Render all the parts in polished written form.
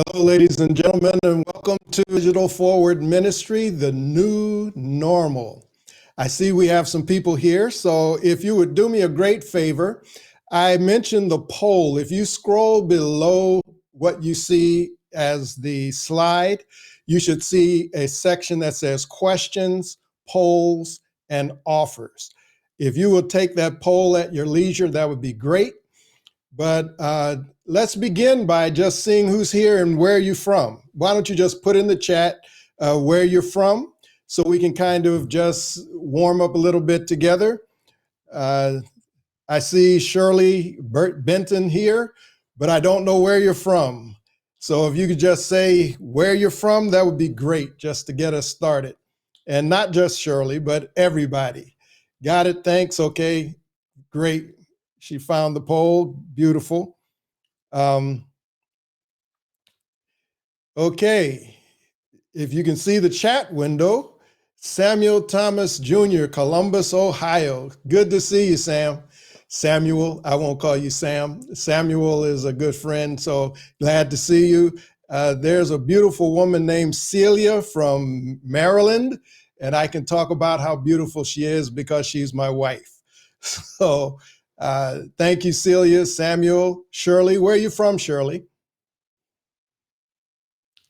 Hello, ladies and gentlemen, and welcome to Digital Forward Ministry, the new normal. I see we have some people here, so if you would do me a great favor, I mentioned the poll. If you scroll below what you see as the slide, you should see a section that says questions, polls, and offers. If you will take that poll at your leisure, that would be great. But let's begin by just seeing who's here and where you're from. Why don't you just put in the chat where you're from so we can kind of just warm up a little bit together. I see Shirley Benton here, but I don't know where you're from. So if you could just say where you're from, that would be great just to get us started. And not just Shirley, but everybody. Got it, thanks, okay, great. She found the poll, beautiful. Okay, if you can see the chat window, Samuel Thomas Jr., Columbus, Ohio. Good to see you, Sam. Samuel, I won't call you Sam. Samuel is a good friend, so glad to see you. There's a beautiful woman named Celia from Maryland, and I can talk about how beautiful she is because she's my wife. So thank you, Celia, Samuel, Shirley. Where are you from, Shirley?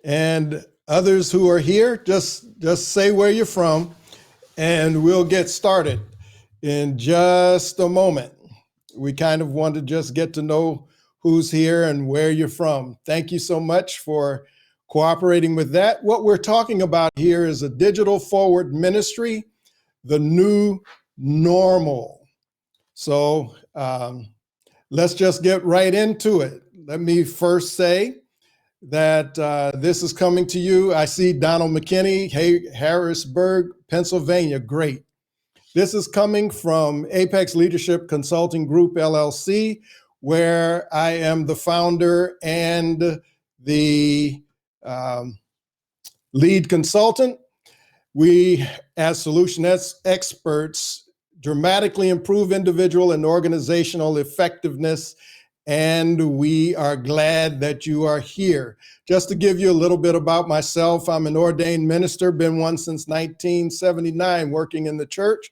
And others who are here, just say where you're from, and we'll get started in just a moment. We kind of want to just get to know who's here and where you're from. Thank you so much for cooperating with that. What we're talking about here is a digital forward ministry, the new normal. So let's just get right into it. Let me first say that this is coming to you. I see Donald McKinney, Harrisburg, Pennsylvania. Great. This is coming from Apex Leadership Consulting Group, LLC, where I am the founder and the lead consultant. We, as solution experts, dramatically improve individual and organizational effectiveness, and we are glad that you are here. Just to give you a little bit about myself, I'm an ordained minister, been one since 1979, working in the church.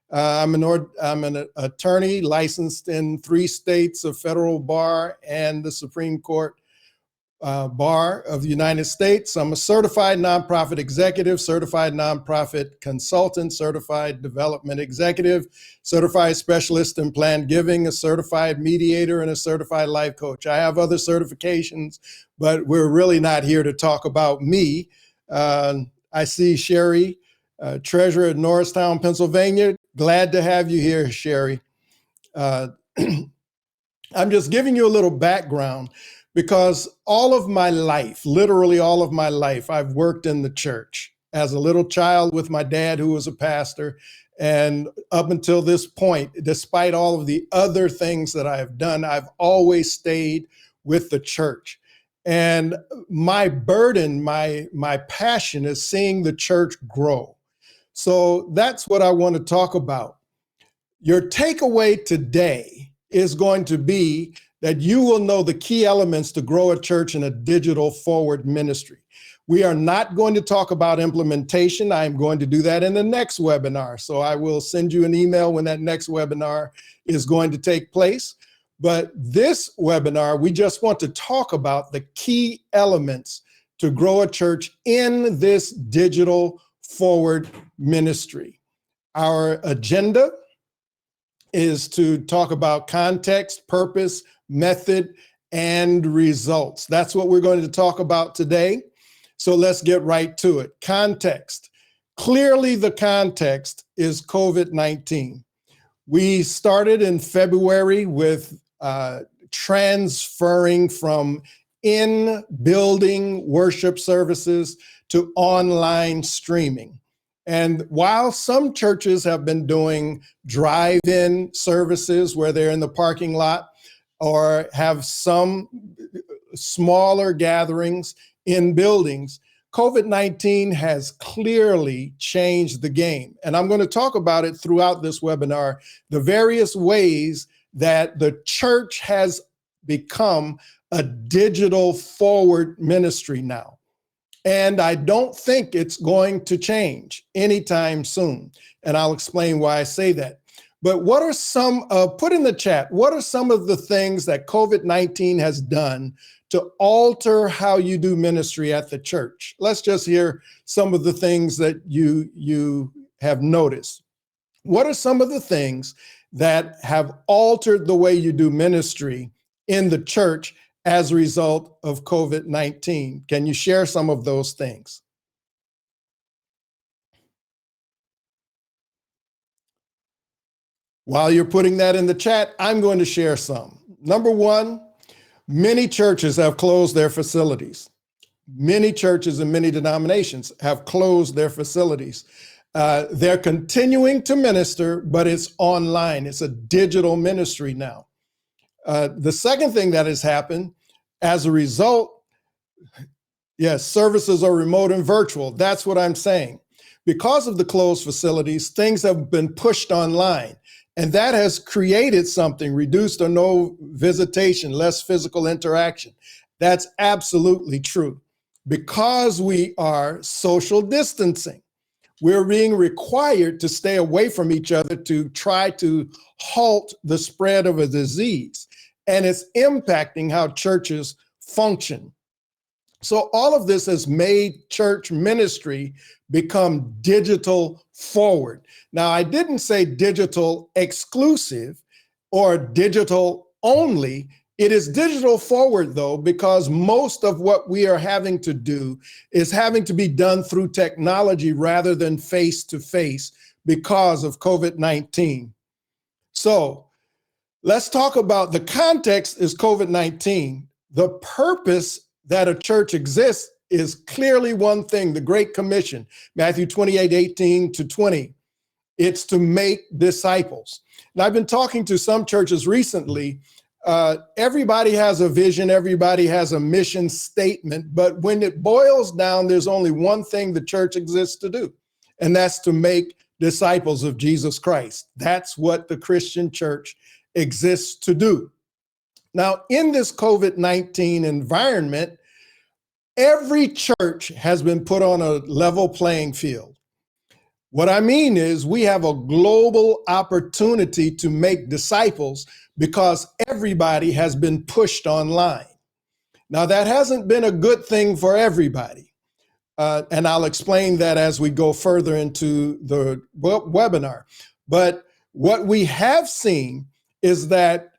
I'm an attorney licensed in 3 states of federal bar and the Supreme Court bar of the United States. I'm a certified nonprofit executive, certified nonprofit consultant, certified development executive, certified specialist in planned giving, a certified mediator, and a certified life coach. I have other certifications, but we're really not here to talk about me. I see Sherry, treasurer at Norristown, Pennsylvania. Glad to have you here, Sherry. I'm just giving you a little background because all of my life, literally all of my life, I've worked in the church as a little child with my dad, who was a pastor. And up until this point, despite all of the other things that I have done, I've always stayed with the church. And my burden, my passion is seeing the church grow. So that's what I want to talk about. Your takeaway today is going to be that you will know the key elements to grow a church in a digital forward ministry. We are not going to talk about implementation. I'm going to do that in the next webinar. So I will send you an email when that next webinar is going to take place. But this webinar, we just want to talk about the key elements to grow a church in this digital forward ministry. Our agenda is to talk about context, purpose, method, and results. That's what we're going to talk about today. So let's get right to it. Context. Clearly, the context is COVID-19. We started in February with transferring from in-building worship services to online streaming. And while some churches have been doing drive-in services where they're in the parking lot or have some smaller gatherings in buildings, COVID-19 has clearly changed the game. And I'm going to talk about it throughout this webinar, the various ways that the church has become a digital forward ministry now. And I don't think it's going to change anytime soon. And I'll explain why I say that. But what are some, put in the chat, what are some of the things that COVID-19 has done to alter how you do ministry at the church? Let's just hear some of the things that you have noticed. What are some of the things that have altered the way you do ministry in the church as a result of COVID-19? Can you share some of those things? While you're putting that in the chat, I'm going to share some. Number one, many churches have closed their facilities. Many churches and many denominations have closed their facilities. They're continuing to minister, but it's online. It's a digital ministry now. The second thing that has happened as a result, yes, services are remote and virtual. That's what I'm saying. Because of the closed facilities, things have been pushed online. And that has created something, reduced or no visitation, less physical interaction. That's absolutely true. Because we are social distancing, we're being required to stay away from each other to try to halt the spread of a disease. And it's impacting how churches function. So all of this has made church ministry become digital forward. Now, I didn't say digital exclusive or digital only. It is digital forward, though, because most of what we are having to do is having to be done through technology rather than face-to-face because of COVID-19. So let's talk about the context is COVID-19. The purpose that a church exists is clearly one thing, the Great Commission, Matthew 28:18-20. It's to make disciples. Now, I've been talking to some churches recently. Everybody has a vision, everybody has a mission statement, but when it boils down, there's only one thing the church exists to do, and that's to make disciples of Jesus Christ. That's what the Christian church exists to do. Now, in this COVID-19 environment, every church has been put on a level playing field. What I mean is we have a global opportunity to make disciples because everybody has been pushed online. Now, that hasn't been a good thing for everybody. And I'll explain that as we go further into the webinar. But what we have seen is that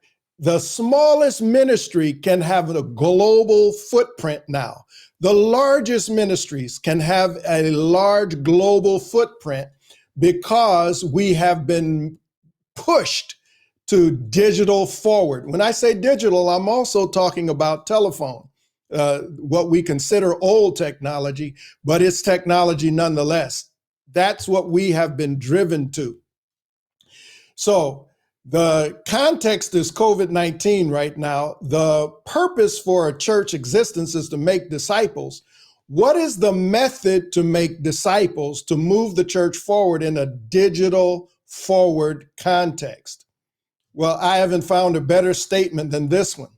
the smallest ministry can have a global footprint now. The largest ministries can have a large global footprint because we have been pushed to digital forward. When I say digital, I'm also talking about telephone, what we consider old technology, but it's technology nonetheless. That's what we have been driven to. So the context is COVID-19 right now. The purpose for a church existence is to make disciples. What is the method to make disciples to move the church forward in a digital forward context? Well, I haven't found a better statement than this one.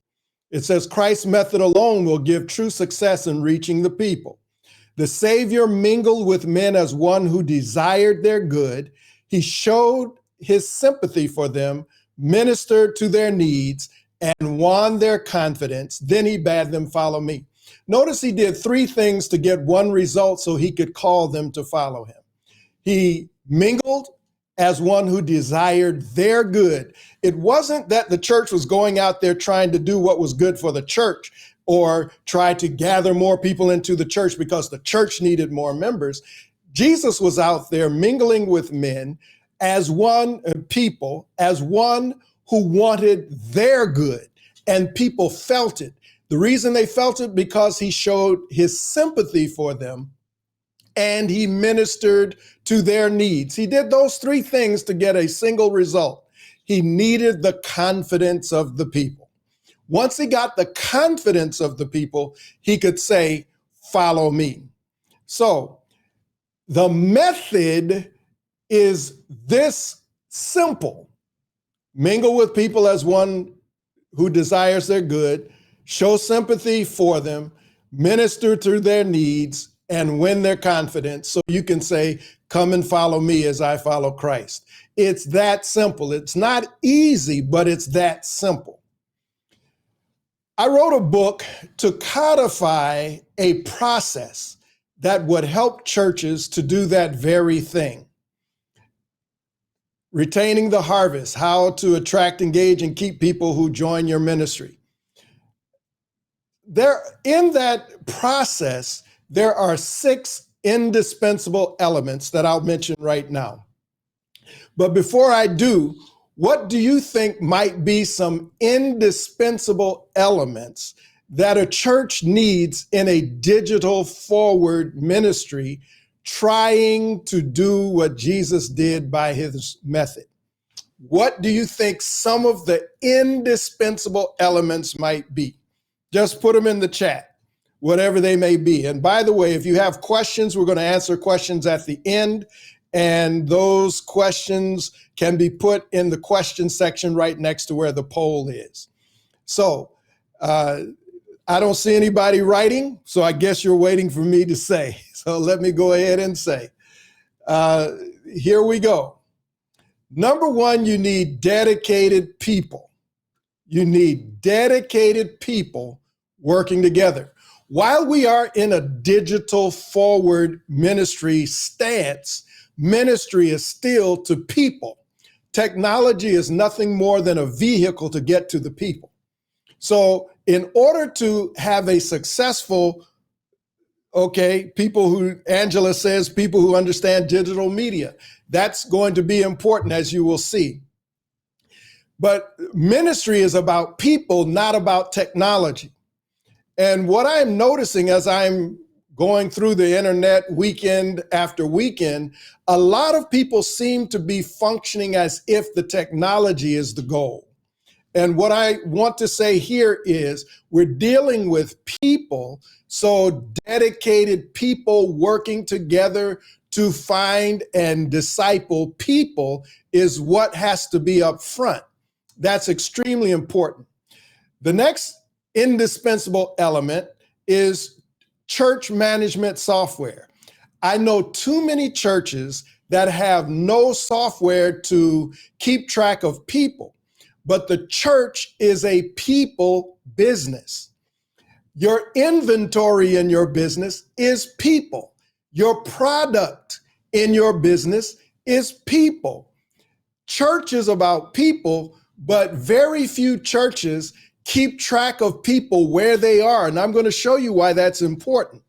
It says Christ's method alone will give true success in reaching the people. The Savior mingled with men as one who desired their good. He showed his sympathy for them, ministered to their needs, and won their confidence. Then he bade them follow me. Notice he did three things to get one result so he could call them to follow him. He mingled as one who desired their good. It wasn't that the church was going out there trying to do what was good for the church or try to gather more people into the church because the church needed more members. Jesus was out there mingling with men as one people, as one who wanted their good, and people felt it. The reason they felt it because he showed his sympathy for them and he ministered to their needs. He did those three things to get a single result. He needed the confidence of the people. Once he got the confidence of the people, he could say, follow me. So the method is this simple. Mingle with people as one who desires their good. show sympathy for them, minister to their needs, and win their confidence so you can say, come and follow me as I follow Christ. It's that simple. It's not easy, but it's that simple. I wrote a book to codify a process that would help churches to do that very thing. Retaining the harvest, how to attract, engage, and keep people who join your ministry. In that process, there are 6 indispensable elements that I'll mention right now. But before I do, what do you think might be some indispensable elements that a church needs in a digital forward ministry trying to do what Jesus did by his method? What do you think some of the indispensable elements might be? Just put them in the chat, whatever they may be. And by the way, if you have questions, we're going to answer questions at the end. And those questions can be put in the question section right next to where the poll is. So I don't see anybody writing, so I guess you're waiting for me to say. So let me go ahead and say, here we go. Number 1, you need dedicated people. You need dedicated people working together. While we are in a digital forward ministry stance, ministry is still to people. Technology is nothing more than a vehicle to get to the people. So in order to have a successful, people who, Angela says, people who understand digital media, that's going to be important, as you will see. But ministry is about people, not about technology. And what I'm noticing as I'm going through the internet weekend after weekend, a lot of people seem to be functioning as if the technology is the goal. And what I want to say here is we're dealing with people, so dedicated people working together to find and disciple people is what has to be up front. That's extremely important. The next indispensable element is church management software. I know too many churches that have no software to keep track of people, but the church is a people business. Your inventory in your business is people. Your product in your business is people. Church is about people, but very few churches keep track of people where they are. And I'm going to show you why that's important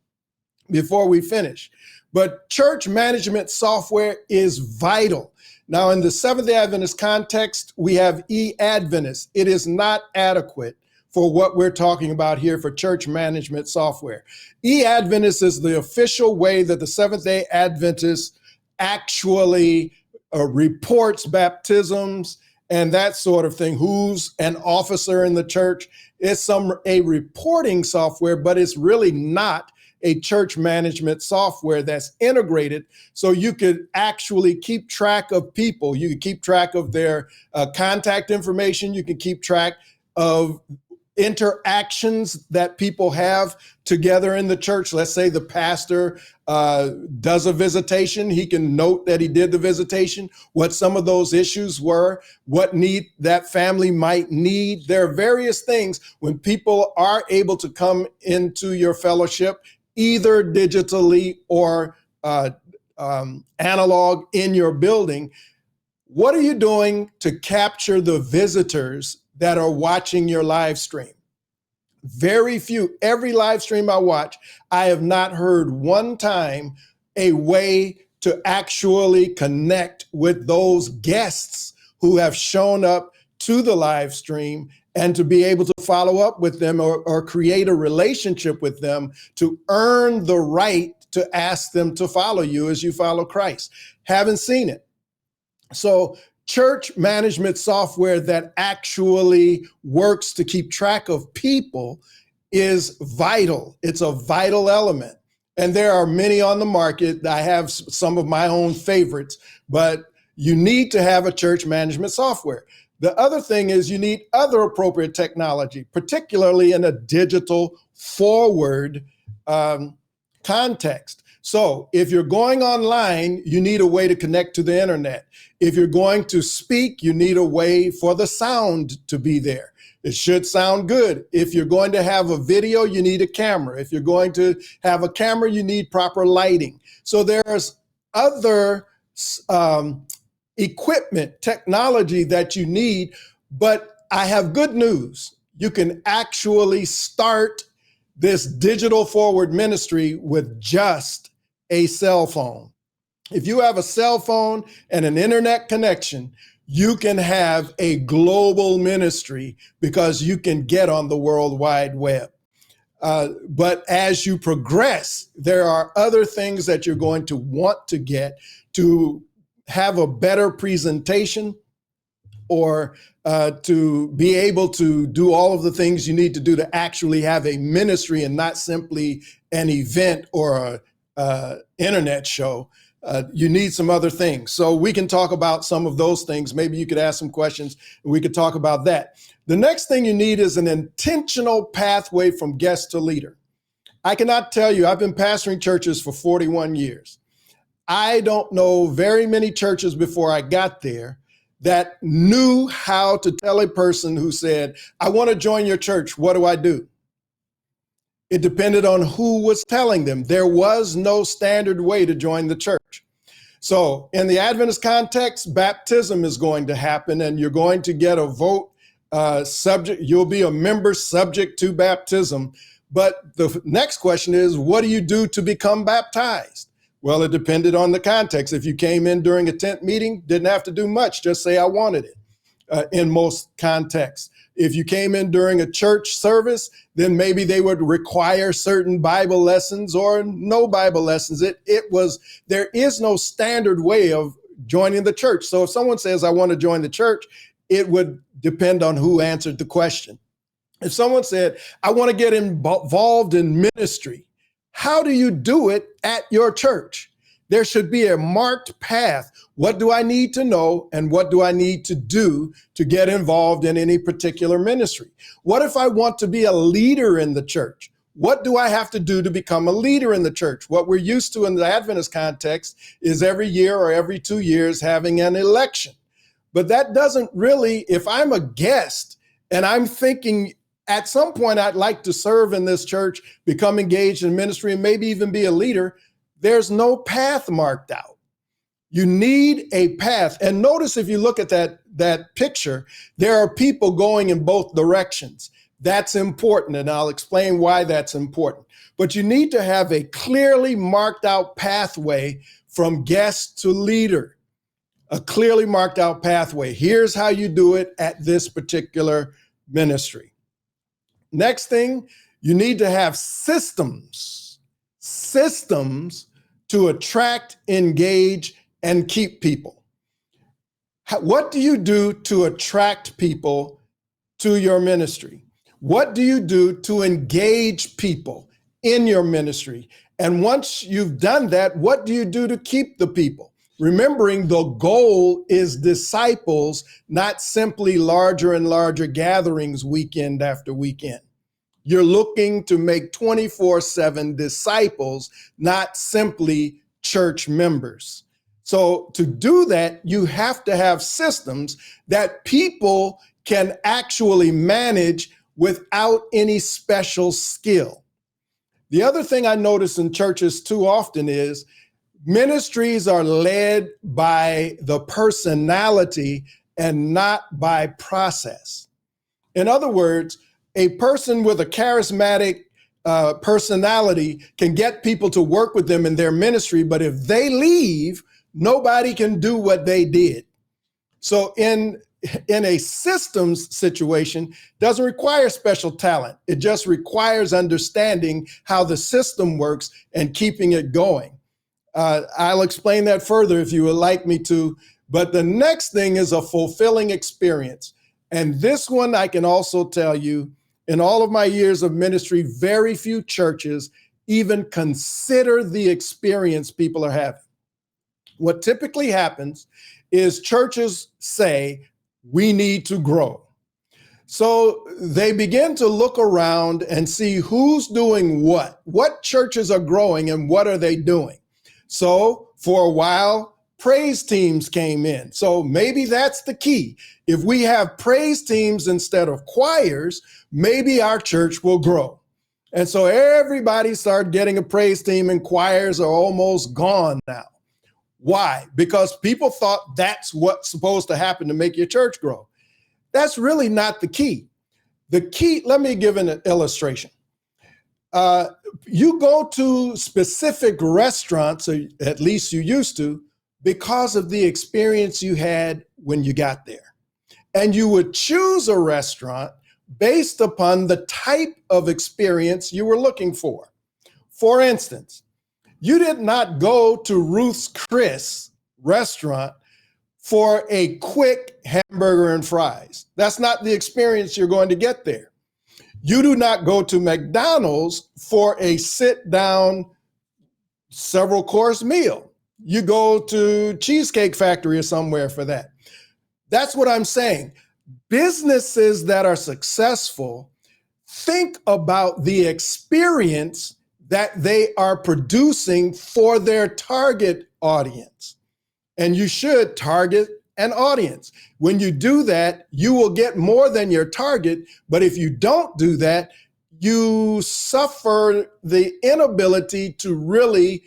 before we finish. But church management software is vital. Now, in the Seventh-day Adventist context, we have e-Adventist. It is not adequate for what we're talking about here for church management software. E-Adventist is the official way that the Seventh-day Adventist actually reports baptisms and that sort of thing. Who's an officer in the church? It's a reporting software, but it's really not a church management software that's integrated, so you could actually keep track of people. You can keep track of their contact information. You can keep track of interactions that people have together in the church. Let's say the pastor does a visitation. He can note that he did the visitation, what some of those issues were, what need that family might need. There are various things when people are able to come into your fellowship, either digitally or analog in your building. What are you doing to capture the visitors that are watching your live stream? Very few. Every live stream I watch, I have not heard one time a way to actually connect with those guests who have shown up to the live stream and to be able to follow up with them or create a relationship with them to earn the right to ask them to follow you as you follow Christ. Haven't seen it. So church management software that actually works to keep track of people is vital. It's a vital element. And there are many on the market. I have some of my own favorites, but you need to have a church management software. The other thing is you need other appropriate technology, particularly in a digital forward context. So if you're going online, you need a way to connect to the internet. If you're going to speak, you need a way for the sound to be there. It should sound good. If you're going to have a video, you need a camera. If you're going to have a camera, you need proper lighting. So there's other equipment, technology that you need, but I have good news. You can actually start this digital forward ministry with just a cell phone. If you have a cell phone and an internet connection, you can have a global ministry because you can get on the World Wide Web. But as you progress, there are other things that you're going to want to get to have a better presentation or to be able to do all of the things you need to do to actually have a ministry and not simply an event or a internet show. You need some other things. So we can talk about some of those things. Maybe you could ask some questions and we could talk about that. The next thing you need is an intentional pathway from guest to leader. I cannot tell you, I've been pastoring churches for 41 years. I don't know very many churches before I got there that knew how to tell a person who said, I want to join your church. What do I do? It depended on who was telling them. There was no standard way to join the church. So in the Adventist context, baptism is going to happen and you're going to get a vote subject. You'll be a member subject to baptism. But the next question is, what do you do to become baptized? Well, it depended on the context. If you came in during a tent meeting, didn't have to do much, just say I wanted it in most contexts. If you came in during a church service, then maybe they would require certain Bible lessons or no Bible lessons. There is no standard way of joining the church. So if someone says, I want to join the church, it would depend on who answered the question. If someone said, I want to get involved in ministry, how do you do it at your church? There should be a marked path. What do I need to know and what do I need to do to get involved in any particular ministry? What if I want to be a leader in the church? What do I have to do to become a leader in the church? What we're used to in the Adventist context is every year or every 2 years having an election. But that doesn't really, if I'm a guest and I'm thinking at some point I'd like to serve in this church, become engaged in ministry, and maybe even be a leader, there's no path marked out. You need a path. And notice if you look at that picture, there are people going in both directions. That's important, and I'll explain why that's important. But you need to have a clearly marked out pathway from guest to leader, a clearly marked out pathway. Here's how you do it at this particular ministry. Next thing, you need to have systems to attract, engage, and keep people. What do you do to attract people to your ministry? What do you do to engage people in your ministry? And once you've done that, what do you do to keep the people? Remembering the goal is disciples, not simply larger and larger gatherings weekend after weekend. You're looking to make 24/7 disciples, not simply church members. So to do that, you have to have systems that people can actually manage without any special skill. The other thing I notice in churches too often is ministries are led by the personality and not by process. In other words, a person with a charismatic personality can get people to work with them in their ministry, but if they leave, nobody can do what they did. So in a systems situation, doesn't require special talent. It just requires understanding how the system works and keeping it going. I'll explain that further if you would like me to. But the next thing is a fulfilling experience. And this one I can also tell you, in all of my years of ministry, very few churches even consider the experience people are having. What typically happens is churches say, We need to grow. So they begin to look around and see who's doing what churches are growing and what are they doing. So for a while, praise teams came in. So maybe that's the key. If we have praise teams instead of choirs, maybe our church will grow. And so everybody started getting a praise team, and choirs are almost gone now. Why? Because people thought that's what's supposed to happen to make your church grow. That's really not the key. The key, let me give an illustration. You go to specific restaurants, or at least you used to, because of the experience you had when you got there. And you would choose a restaurant based upon the type of experience you were looking for. For instance, you did not go to Ruth's Chris restaurant for a quick hamburger and fries. That's not the experience you're going to get there. You do not go to McDonald's for a sit-down, several-course meal. You go to Cheesecake Factory or somewhere for that. That's what I'm saying. Businesses that are successful think about the experience that they are producing for their target audience. And you should target an audience. When you do that, you will get more than your target. But if you don't do that, you suffer the inability to really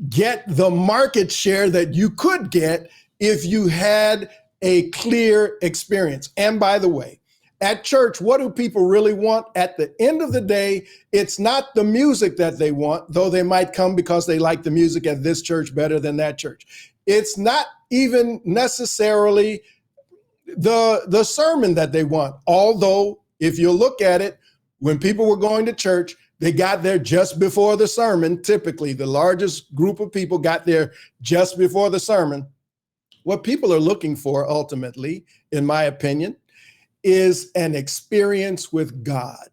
get the market share that you could get if you had a clear experience. And by the way, at church, what do people really want? At the end of the day, it's not the music that they want, though they might come because they like the music at this church better than that church. It's not even necessarily the sermon that they want. Although, if you look at it, when people were going to church, they got there just before the sermon. Typically, the largest group of people got there just before the sermon. What people are looking for, ultimately, in my opinion, is an experience with God.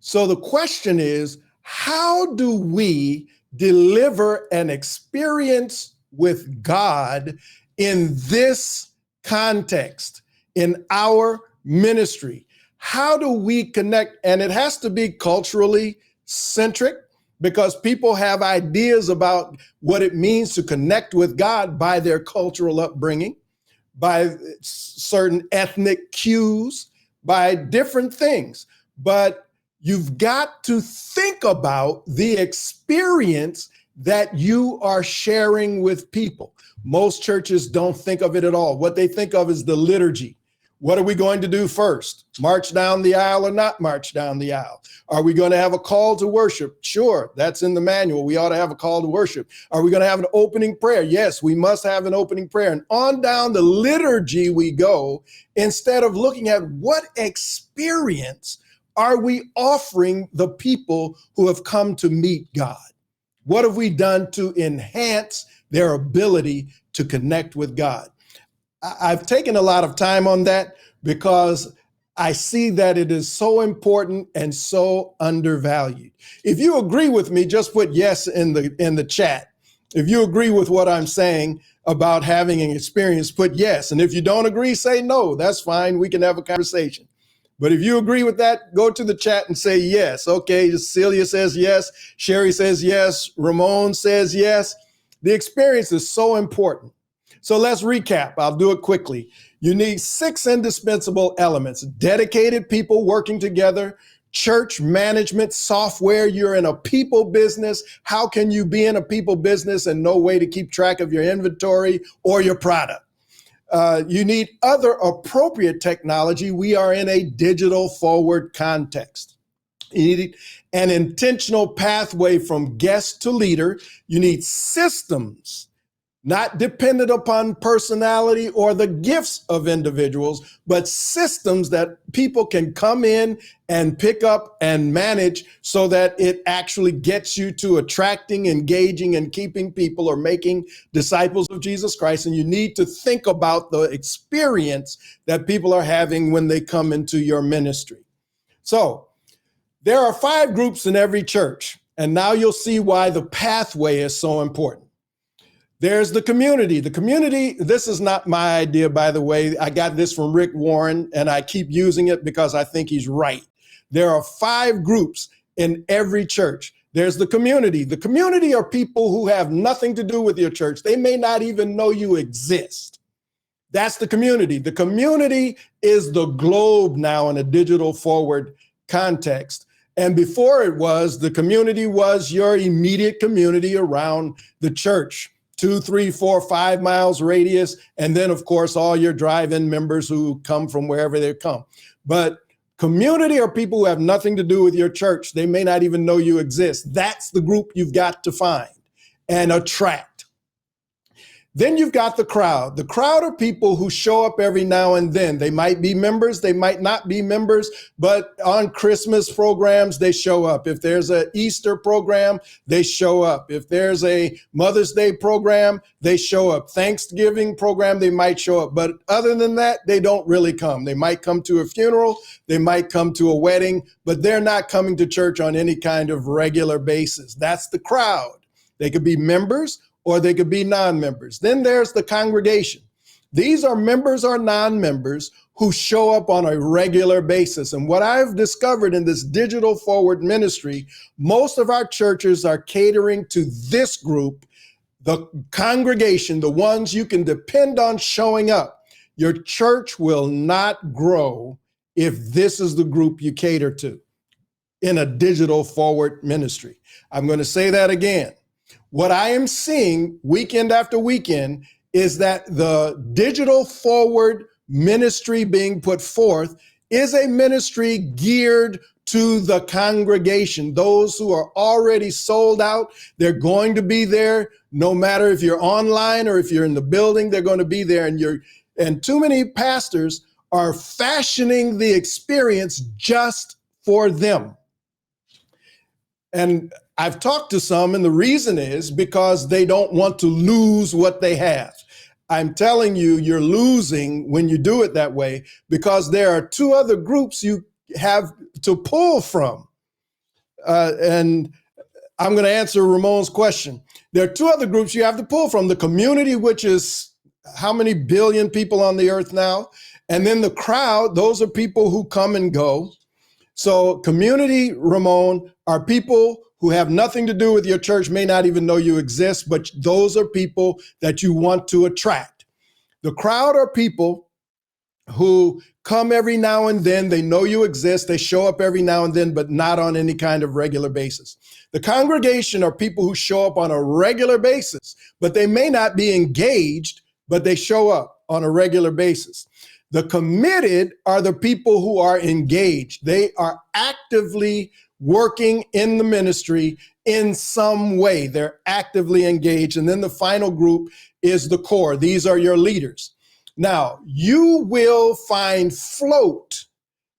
So the question is, how do we deliver an experience with God in this context, in our ministry? How do we connect? And it has to be culturally centric, because people have ideas about what it means to connect with God by their cultural upbringing, by certain ethnic cues, by different things. But you've got to think about the experience that you are sharing with people. Most churches don't think of it at all. What they think of is the liturgy. What are we going to do first? March down the aisle or not march down the aisle? Are we going to have a call to worship? Sure, that's in the manual. We ought to have a call to worship. Are we going to have an opening prayer? Yes, we must have an opening prayer. And on down the liturgy we go, instead of looking at what experience are we offering the people who have come to meet God? What have we done to enhance their ability to connect with God? I've taken a lot of time on that because I see that it is so important and so undervalued. If you agree with me, just put yes in the chat. If you agree with what I'm saying about having an experience, put yes. And if you don't agree, say no. That's fine. We can have a conversation. But if you agree with that, go to the chat and say yes. Okay, Celia says yes. Sherry says yes. Ramon says yes. The experience is so important. So let's recap. I'll do it quickly. You need 6 indispensable elements: dedicated people working together, church management software. You're in a people business. How can you be in a people business and no way to keep track of your inventory or your product? You need other appropriate technology. We are in a digital forward context. You need an intentional pathway from guest to leader. You need systems not dependent upon personality or the gifts of individuals, but systems that people can come in and pick up and manage so that it actually gets you to attracting, engaging, and keeping people or making disciples of Jesus Christ. And you need to think about the experience that people are having when they come into your ministry. So there are 5 groups in every church, and now you'll see why the pathway is so important. There's the community. The community, this is not my idea, by the way. I got this from Rick Warren, and I keep using it because I think he's right. There are 5 groups in every church. There's the community. The community are people who have nothing to do with your church. They may not even know you exist. That's the community. The community is the globe now in a digital forward context. And before it was, the community was your immediate community around the church. 2, 3, 4, 5 miles radius. And then, of course, all your drive-in members who come from wherever they come. But community are people who have nothing to do with your church. They may not even know you exist. That's the group you've got to find and attract. Then you've got the crowd. The crowd are people who show up every now and then. They might be members, they might not be members, but on Christmas programs, they show up. If there's an Easter program, they show up. If there's a Mother's Day program, they show up. Thanksgiving program, they might show up. But other than that, they don't really come. They might come to a funeral, they might come to a wedding, but they're not coming to church on any kind of regular basis. That's the crowd. They could be members, or they could be non-members. Then there's the congregation. These are members or non-members who show up on a regular basis. And what I've discovered in this digital forward ministry, most of our churches are catering to this group, the congregation, the ones you can depend on showing up. Your church will not grow if this is the group you cater to in a digital forward ministry. I'm going to say that again. What I am seeing weekend after weekend is that the digital forward ministry being put forth is a ministry geared to the congregation. Those who are already sold out, they're going to be there no matter if you're online or if you're in the building, they're going to be there. And too many pastors are fashioning the experience just for them. And I've talked to some, and the reason is because they don't want to lose what they have. I'm telling you, you're losing when you do it that way, because there are 2 other groups you have to pull from. And I'm going to answer Ramon's question. There are 2 other groups you have to pull from: the community, which is how many billion people on the earth now, and then the crowd. Those are people who come and go. So community, Ramon, are people who have nothing to do with your church, may not even know you exist, but those are people that you want to attract. The crowd are people who come every now and then. They know you exist. They show up every now and then, but not on any kind of regular basis. The congregation are people who show up on a regular basis, but they may not be engaged, but they show up on a regular basis. The committed are the people who are engaged. They are actively working in the ministry in some way. They're actively engaged. And then the final group is the core. These are your leaders. Now, you will find float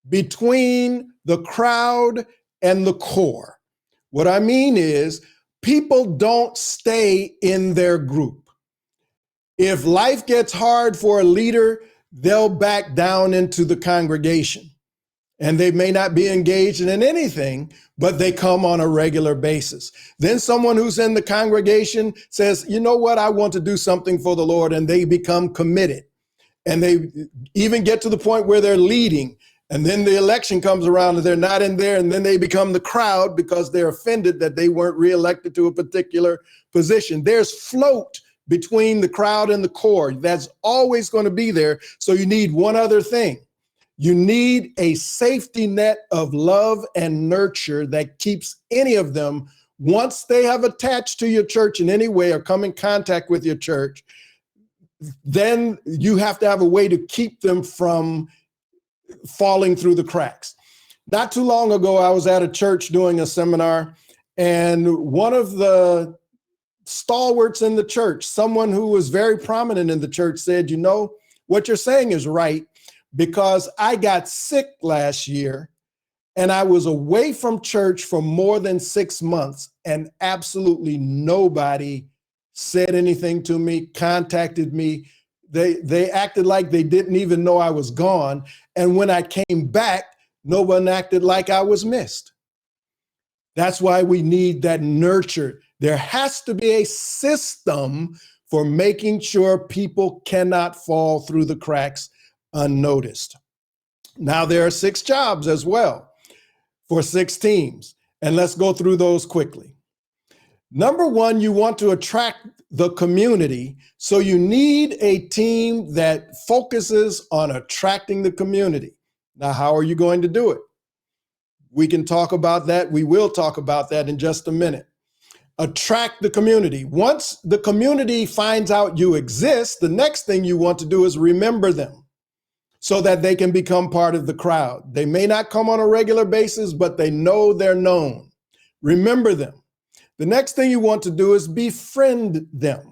between the crowd and the core. What I mean is, people don't stay in their group. If life gets hard for a leader, they'll back down into the congregation. And they may not be engaged in anything, but they come on a regular basis. Then someone who's in the congregation says, you know what, I want to do something for the Lord, and they become committed. And they even get to the point where they're leading. And then the election comes around and they're not in there, and then they become the crowd because they're offended that they weren't reelected to a particular position. There's float between the crowd and the core. That's always going to be there. So you need one other thing. You need a safety net of love and nurture that keeps any of them, once they have attached to your church in any way or come in contact with your church, then you have to have a way to keep them from falling through the cracks. Not too long ago, I was at a church doing a seminar, and one of the stalwarts in the church, someone who was very prominent in the church, said, you know, what you're saying is right, because I got sick last year and I was away from church for more than 6 months, and absolutely nobody said anything to me, contacted me. They acted like they didn't even know I was gone. And when I came back, no one acted like I was missed. That's why we need that nurture. There has to be a system for making sure people cannot fall through the cracks unnoticed. Now, there are 6 jobs as well for 6 teams, and let's go through those quickly. Number 1, you want to attract the community, so you need a team that focuses on attracting the community. Now, how are you going to do it? We can talk about that. We will talk about that in just a minute. Attract the community. Once the community finds out you exist, the next thing you want to do is remember them so that they can become part of the crowd. They may not come on a regular basis, but they know they're known. Remember them. The next thing you want to do is befriend them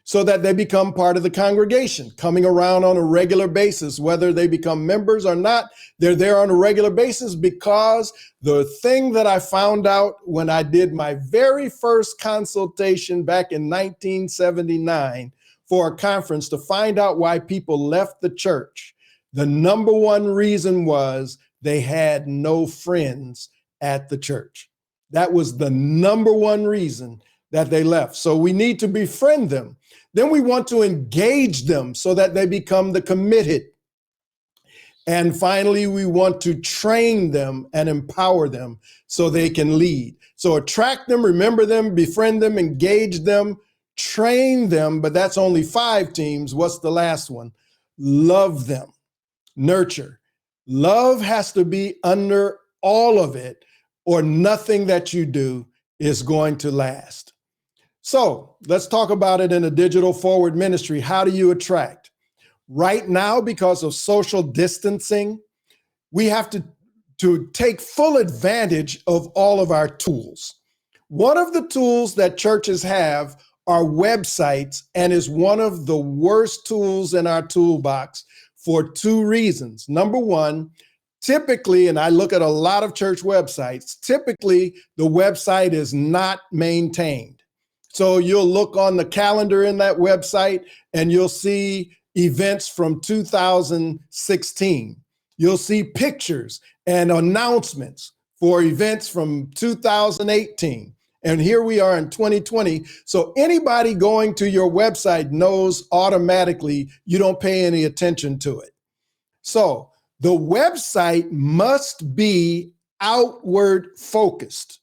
so that they become part of the congregation, coming around on a regular basis. Whether they become members or not, they're there on a regular basis, because the thing that I found out when I did my very first consultation back in 1979 for a conference to find out why people left the church, the number one reason was they had no friends at the church. That was the number one reason that they left. So we need to befriend them. Then we want to engage them so that they become the committed. And finally, we want to train them and empower them so they can lead. So attract them, remember them, befriend them, engage them, train them, but that's only 5 teams. What's the last one? Love them, nurture. Love has to be under all of it, or nothing that you do is going to last. So let's talk about it in a digital forward ministry. How do you attract? Right now, because of social distancing, we have to take full advantage of all of our tools. One of the tools that churches have are websites, and is one of the worst tools in our toolbox for 2 reasons. Number 1, typically, and I look at a lot of church websites, typically the website is not maintained. So you'll look on the calendar in that website and you'll see events from 2016. You'll see pictures and announcements for events from 2018. And here we are in 2020. So anybody going to your website knows automatically you don't pay any attention to it. So the website must be outward focused.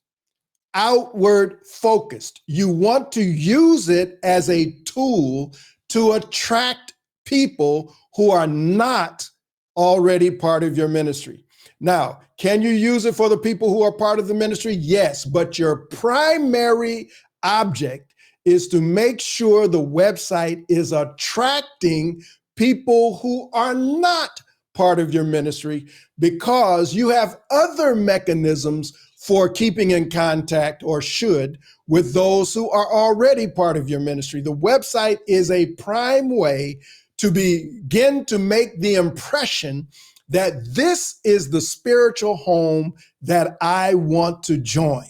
Outward focused. You want to use it as a tool to attract people who are not already part of your ministry. Now, can you use it for the people who are part of the ministry? Yes, but your primary object is to make sure the website is attracting people who are not part of your ministry, because you have other mechanisms for keeping in contact, or should, with those who are already part of your ministry. The website is a prime way to begin to make the impression that this is the spiritual home that I want to join.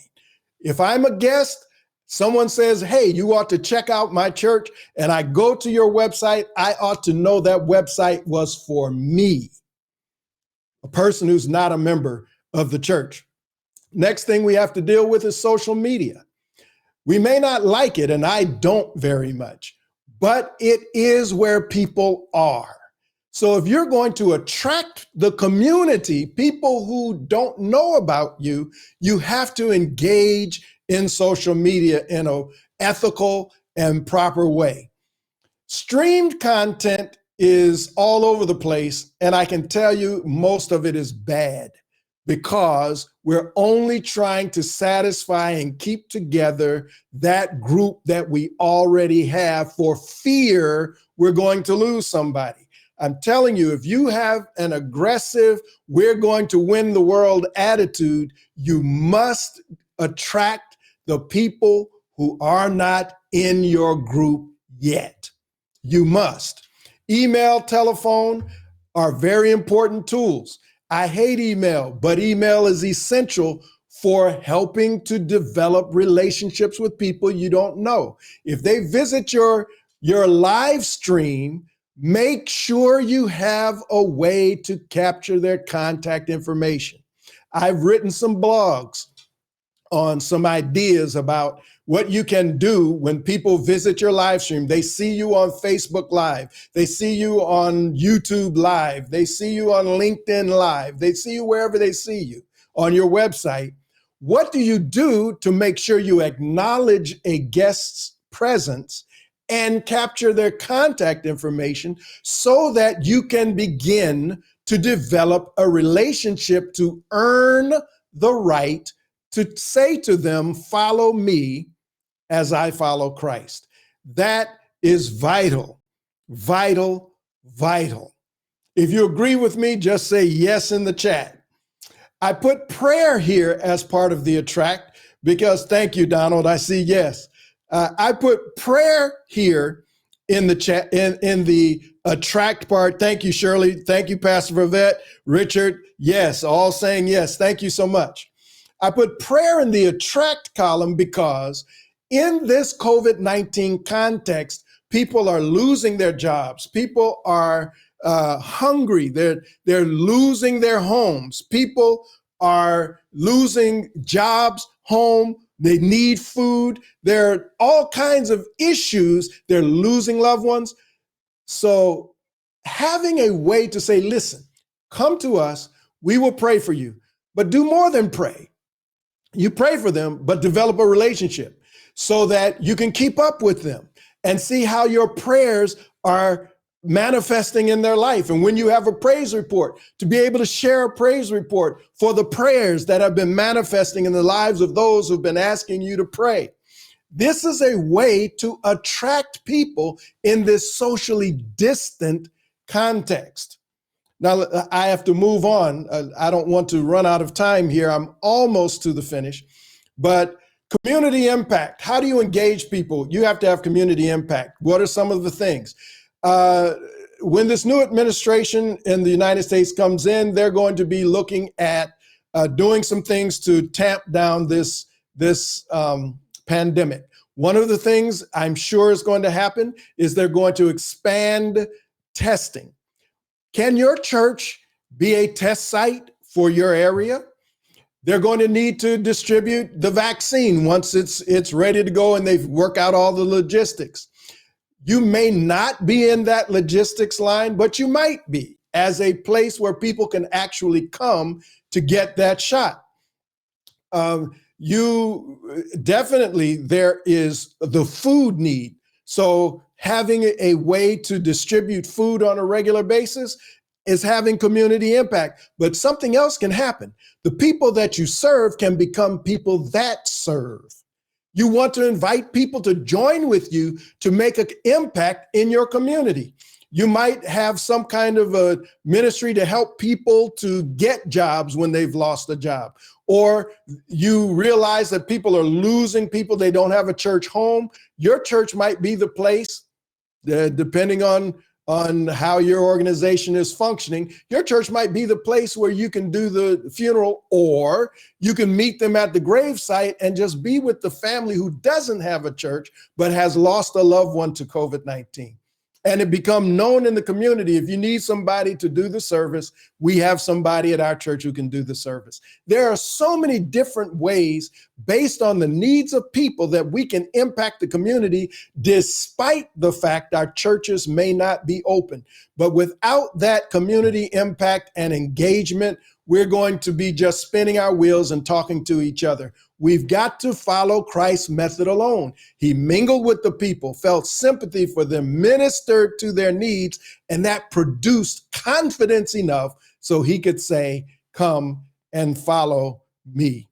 If I'm a guest, someone says, hey, you ought to check out my church, and I go to your website, I ought to know that website was for me, a person who's not a member of the church. Next thing we have to deal with is social media. We may not like it, and I don't very much, but it is where people are. So if you're going to attract the community, people who don't know about you, you have to engage in social media in an ethical and proper way. Streamed content is all over the place, and I can tell you most of it is bad, because we're only trying to satisfy and keep together that group that we already have, for fear we're going to lose somebody. I'm telling you, if you have an aggressive, we're going to win the world attitude, you must attract the people who are not in your group yet. You must. Email, telephone are very important tools. I hate email, but email is essential for helping to develop relationships with people you don't know. If they visit your live stream, make sure you have a way to capture their contact information. I've written some blogs on some ideas about what you can do when people visit your live stream. They see you on Facebook Live. They see you on YouTube Live. They see you on LinkedIn Live. They see you wherever they see you on your website. What do you do to make sure you acknowledge a guest's presence and capture their contact information so that you can begin to develop a relationship to earn the right to say to them, follow me as I follow Christ? That is vital, vital, vital. If you agree with me, just say yes in the chat. I put prayer here as part of the attract because, thank you, Donald, I see yes. I put prayer here in the chat, in the attract part. Thank you, Shirley. Thank you, Pastor Vervette, Richard. Yes, all saying yes. Thank you so much. I put prayer in the attract column because in this COVID-19 context, people are losing their jobs. People are hungry. They're losing their homes. People are losing jobs, home. They need food. There are all kinds of issues. They're losing loved ones. So having a way to say, listen, come to us. We will pray for you. But do more than pray. You pray for them, but develop a relationship so that you can keep up with them and see how your prayers are manifesting in their life. And when you have a praise report, to be able to share a praise report for the prayers that have been manifesting in the lives of those who've been asking you to pray. This is a way to attract people in this socially distant context. Now, I have to move on. I don't want to run out of time here. I'm almost to the finish. But community impact. How do you engage people? You have to have community impact. What are some of the things? When this new administration in the United States comes in, they're going to be looking at doing some things to tamp down this pandemic. One of the things I'm sure is going to happen is they're going to expand testing. Can your church be a test site for your area? They're going to need to distribute the vaccine once it's ready to go and they've worked out all the logistics. You may not be in that logistics line, but you might be as a place where people can actually come to get that shot. You definitely, there is the food need. So having a way to distribute food on a regular basis is having community impact. But something else can happen. The people that you serve can become people that serve. You want to invite people to join with you to make an impact in your community. You might have some kind of a ministry to help people to get jobs when they've lost a job. Or you realize that people are losing people, they don't have a church home. Your church might be the place, depending on how your organization is functioning. Your church might be the place where you can do the funeral, or you can meet them at the gravesite and just be with the family who doesn't have a church but has lost a loved one to COVID-19. And it become known in the community. If you need somebody to do the service, we have somebody at our church who can do the service. There are so many different ways based on the needs of people that we can impact the community, despite the fact our churches may not be open. But without that community impact and engagement, we're going to be just spinning our wheels and talking to each other. We've got to follow Christ's method alone. He mingled with the people, felt sympathy for them, ministered to their needs, and that produced confidence enough so he could say, come and follow me.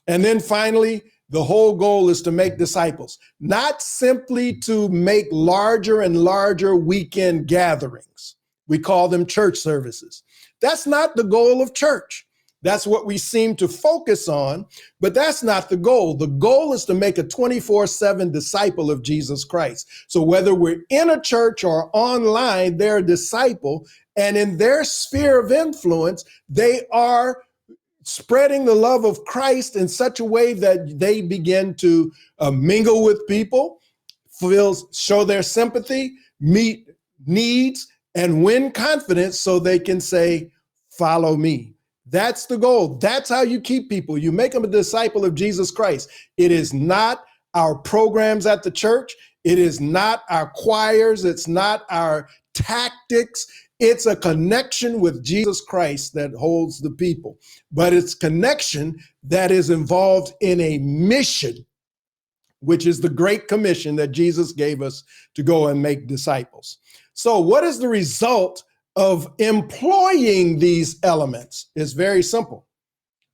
And then finally, the whole goal is to make disciples, not simply to make larger and larger weekend gatherings. We call them church services. That's not the goal of church. That's what we seem to focus on, but that's not the goal. The goal is to make a 24/7 disciple of Jesus Christ. So whether we're in a church or online, they're a disciple, and in their sphere of influence, they are spreading the love of Christ in such a way that they begin to mingle with people, show their sympathy, meet needs, and win confidence so they can say, follow me. That's the goal. That's how you keep people. You make them a disciple of Jesus Christ. It is not our programs at the church. It is not our choirs. It's not our tactics. It's a connection with Jesus Christ that holds the people. But it's connection that is involved in a mission, which is the Great Commission that Jesus gave us to go and make disciples. So what is the result of employing these elements? It's very simple.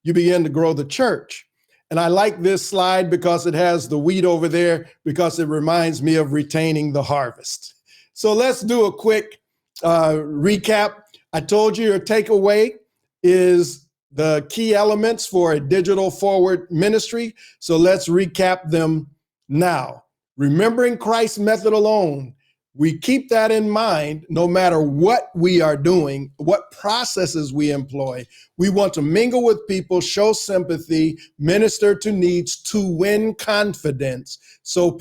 You begin to grow the church. And I like this slide because it has the wheat over there, because it reminds me of retaining the harvest. So let's do a quick recap. I told you your takeaway is the key elements for a digital forward ministry. So let's recap them now. Remembering Christ's method alone. We keep that in mind no matter what we are doing, what processes we employ. We want to mingle with people, show sympathy, minister to needs to win confidence so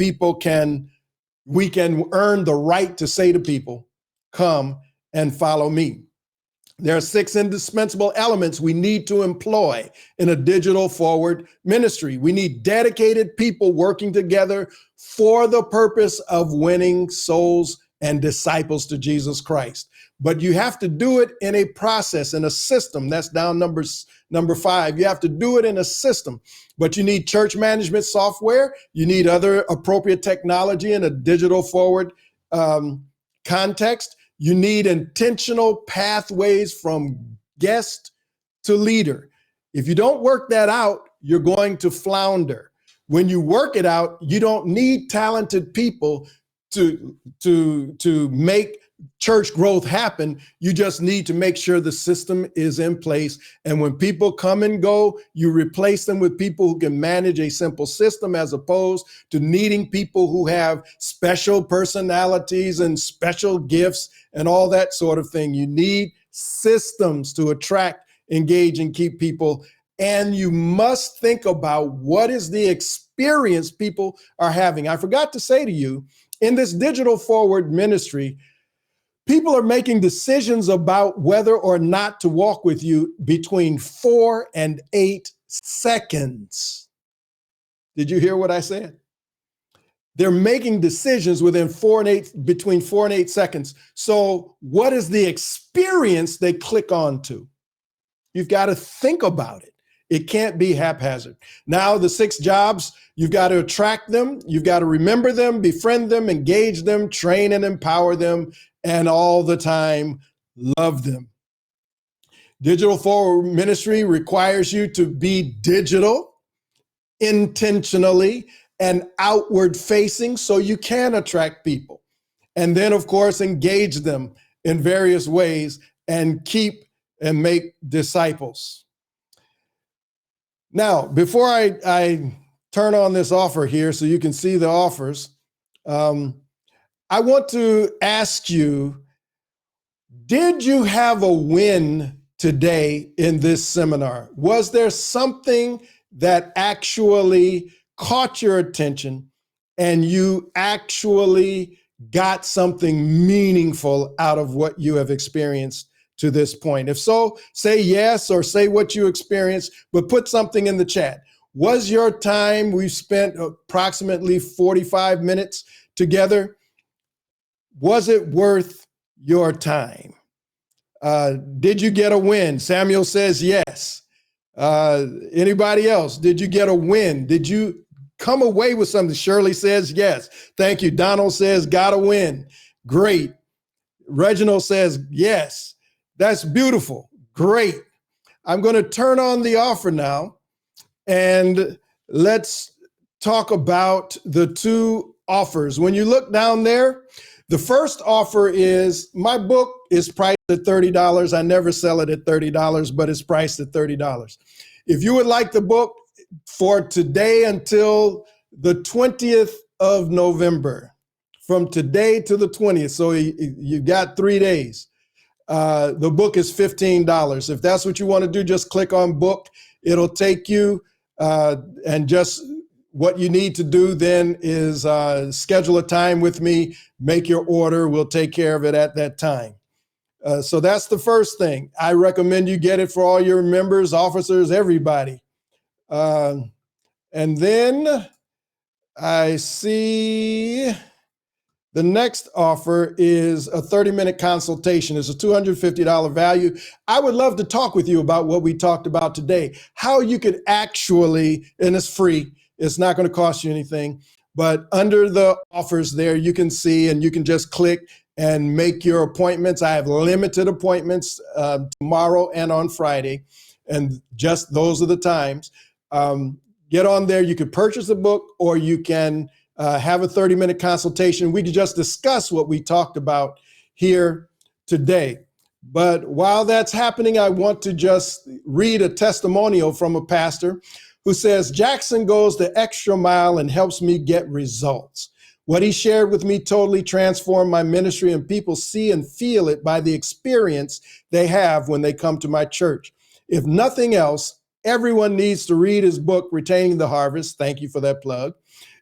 we can earn the right to say to people, come and follow me. There are 6 indispensable elements we need to employ in a digital forward ministry. We need dedicated people working together for the purpose of winning souls and disciples to Jesus Christ. But you have to do it in a process, in a system. That's down number 5. You have to do it in a system. But you need church management software. You need other appropriate technology in a digital forward context. You need intentional pathways from guest to leader. If you don't work that out, you're going to flounder. When you work it out, you don't need talented people to make church growth happen. You just need to make sure the system is in place. And when people come and go, you replace them with people who can manage a simple system, as opposed to needing people who have special personalities and special gifts and all that sort of thing. You need systems to attract, engage, and keep people. And you must think about what is the experience people are having. I forgot to say to you, in this digital forward ministry, people are making decisions about whether or not to walk with you between 4 and 8 seconds. Did you hear what I said? They're making decisions between 4 and 8 seconds. So what is the experience they click on to? You've got to think about it. It can't be haphazard. Now, the 6 jobs, you've got to attract them. You've got to remember them, befriend them, engage them, train and empower them, and all the time love them. Digital forward ministry requires you to be digital, intentionally, and outward facing so you can attract people. And then, of course, engage them in various ways and keep and make disciples. Now, before I turn on this offer here so you can see the offers, I want to ask you, did you have a win today in this seminar? Was there something that actually caught your attention and you actually got something meaningful out of what you have experienced to this point? If so, say yes or say what you experienced, but put something in the chat. Was your time, we've spent approximately 45 minutes together, was it worth your time? Did you get a win? Samuel says yes. Anybody else? Did you get a win? Did you come away with something? Shirley says yes. Thank you. Donald says got a win. Great. Reginald says yes. That's beautiful. Great. I'm going to turn on the offer now, and let's talk about the 2 offers. When you look down there, the first offer is my book is priced at $30. I never sell it at $30, but it's priced at $30. If you would like the book for today until the 20th of November, from today to the 20th, so you got 3 days. The book is $15. If that's what you want to do, just click on book. It'll take you, and just what you need to do then is schedule a time with me, make your order. We'll take care of it at that time. So that's the first thing. I recommend you get it for all your members, officers, everybody. And then I see the next offer is a 30-minute consultation. It's a $250 value. I would love to talk with you about what we talked about today, how you could actually, and it's free, it's not going to cost you anything, but under the offers there, you can see and you can just click and make your appointments. I have limited appointments tomorrow and on Friday, and just those are the times. Get on there. You could purchase a book, or you can have a 30-minute consultation. We could just discuss what we talked about here today. But while that's happening, I want to just read a testimonial from a pastor who says, Jackson goes the extra mile and helps me get results. What he shared with me totally transformed my ministry, and people see and feel it by the experience they have when they come to my church. If nothing else, everyone needs to read his book, Retaining the Harvest. Thank you for that plug.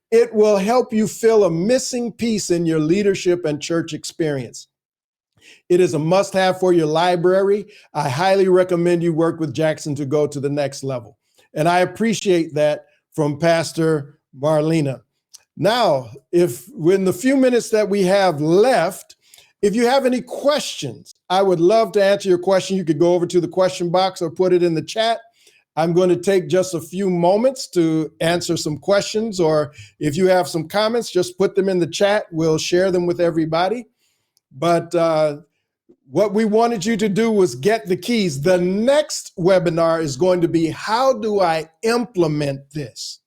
It will help you fill a missing piece in your leadership and church experience. It is a must-have for your library. I highly recommend you work with Jackson to go to the next level. And I appreciate that from Pastor Marlena. Now, if in the few minutes that we have left, if you have any questions, I would love to answer your question. You could go over to the question box or put it in the chat. I'm going to take just a few moments to answer some questions, or if you have some comments, just put them in the chat. We'll share them with everybody. But what we wanted you to do was get the keys. The next webinar is going to be, how do I implement this?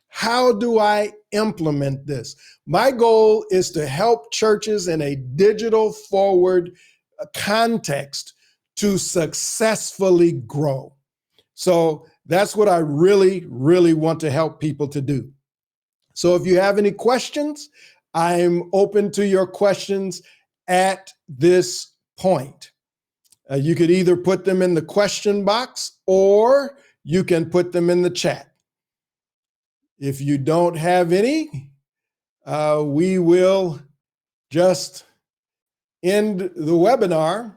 How do I implement this? My goal is to help churches in a digital forward context to successfully grow. So that's what I really, really want to help people to do. So if you have any questions, I'm open to your questions at this point. You could either put them in the question box or you can put them in the chat. If you don't have any, we will just end the webinar.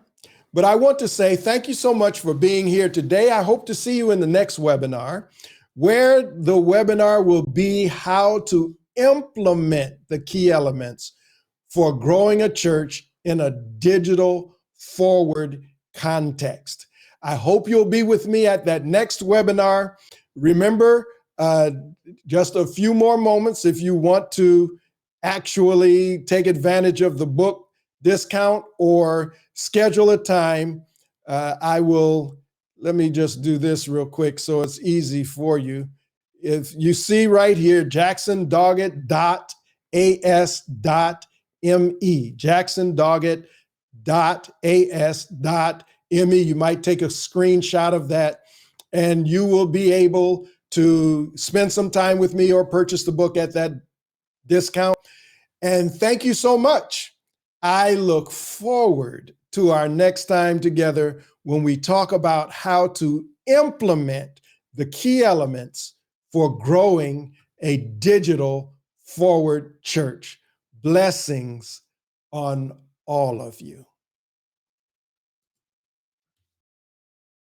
But I want to say thank you so much for being here today. I hope to see you in the next webinar, where the webinar will be how to implement the key elements for growing a church in a digital forward context. I hope you'll be with me at that next webinar. Remember, just a few more moments if you want to actually take advantage of the book discount or schedule a time. Let me just do this real quick so it's easy for you. If you see right here, jacksondoggett.as.me, jacksondoggett.as.me. You might take a screenshot of that, and you will be able to spend some time with me or purchase the book at that discount. And thank you so much. I look forward to our next time together when we talk about how to implement the key elements for growing a digital forward church. Blessings on all of you.